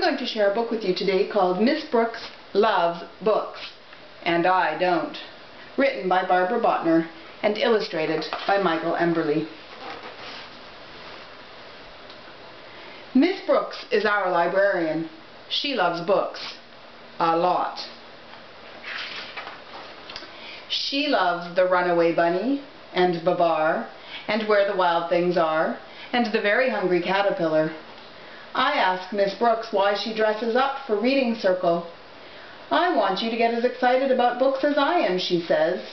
going to share a book with you today called Miss Brooks Loves Books, and I Don't, written by Barbara Bottner and illustrated by Michael Emberley. Miss Brooks is our librarian. She loves books. A lot. She loves The Runaway Bunny, and Babar, and Where the Wild Things Are, and The Very Hungry Caterpillar. I ask Miss Brooks why she dresses up for reading circle. I want you to get as excited about books as I am, she says.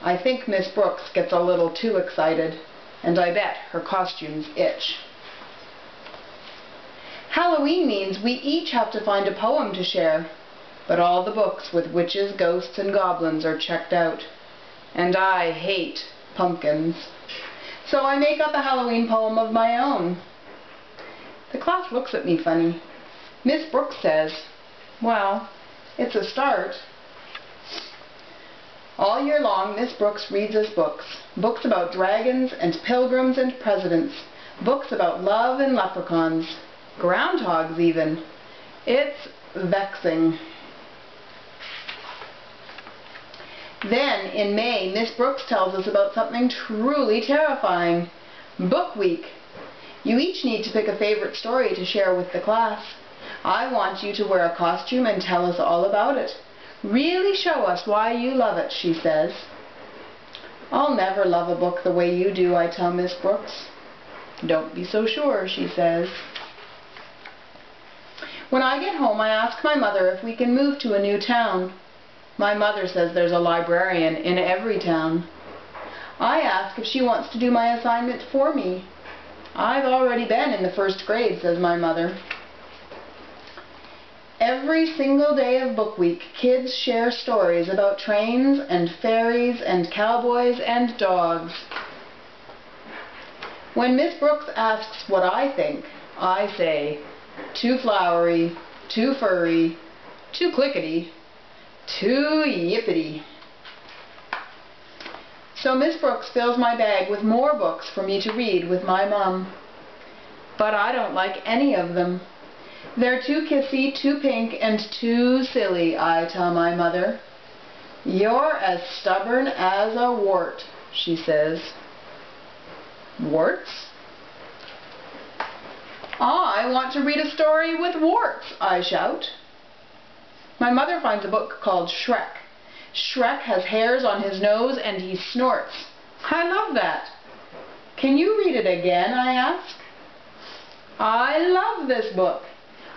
I think Miss Brooks gets a little too excited, and I bet her costumes itch. Halloween means we each have to find a poem to share, but all the books with witches, ghosts, and goblins are checked out, and I hate pumpkins. So I make up a Halloween poem of my own. The class looks at me funny. Miss Brooks says, well, it's a start. All year long, Miss Brooks reads us books. Books about dragons and pilgrims and presidents. Books about love and leprechauns. Groundhogs, even. It's vexing. Then, in May, Miss Brooks tells us about something truly terrifying. Book Week. You each need to pick a favorite story to share with the class. I want you to wear a costume and tell us all about it. Really show us why you love it, she says. I'll never love a book the way you do, I tell Miss Brooks. Don't be so sure, she says. When I get home, I ask my mother if we can move to a new town. My mother says there's a librarian in every town. I ask if she wants to do my assignment for me. I've already been in the first grade, says my mother. Every single day of Book Week, kids share stories about trains and ferries and cowboys and dogs. When Miss Brooks asks what I think, I say, too flowery, too furry, too clickety, too yippity. So Miss Brooks fills my bag with more books for me to read with my mom. But I don't like any of them. They're too kissy, too pink, and too silly, I tell my mother. You're as stubborn as a wart, she says. Warts? I want to read a story with warts, I shout. My mother finds a book called Shrek. Shrek has hairs on his nose and he snorts. I love that. Can you read it again, I ask. I love this book.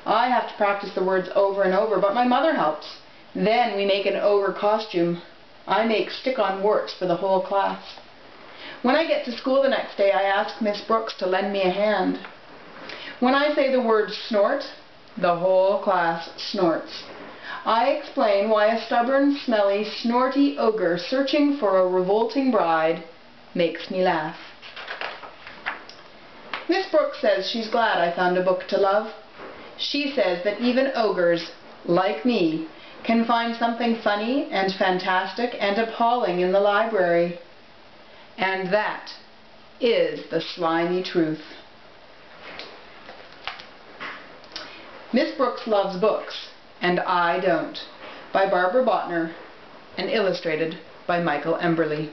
I have to practice the words over and over, but my mother helps. Then we make an ogre costume. I make stick-on warts for the whole class. When I get to school the next day, I ask Miss Brooks to lend me a hand. When I say the word snort, the whole class snorts. I explain why a stubborn, smelly, snorty ogre searching for a revolting bride makes me laugh. Miss Brooks says she's glad I found a book to love. She says that even ogres, like me, can find something funny and fantastic and appalling in the library. And that is the slimy truth. Miss Brooks Loves Books, and I Don't, by Barbara Bottner and illustrated by Michael Emberley.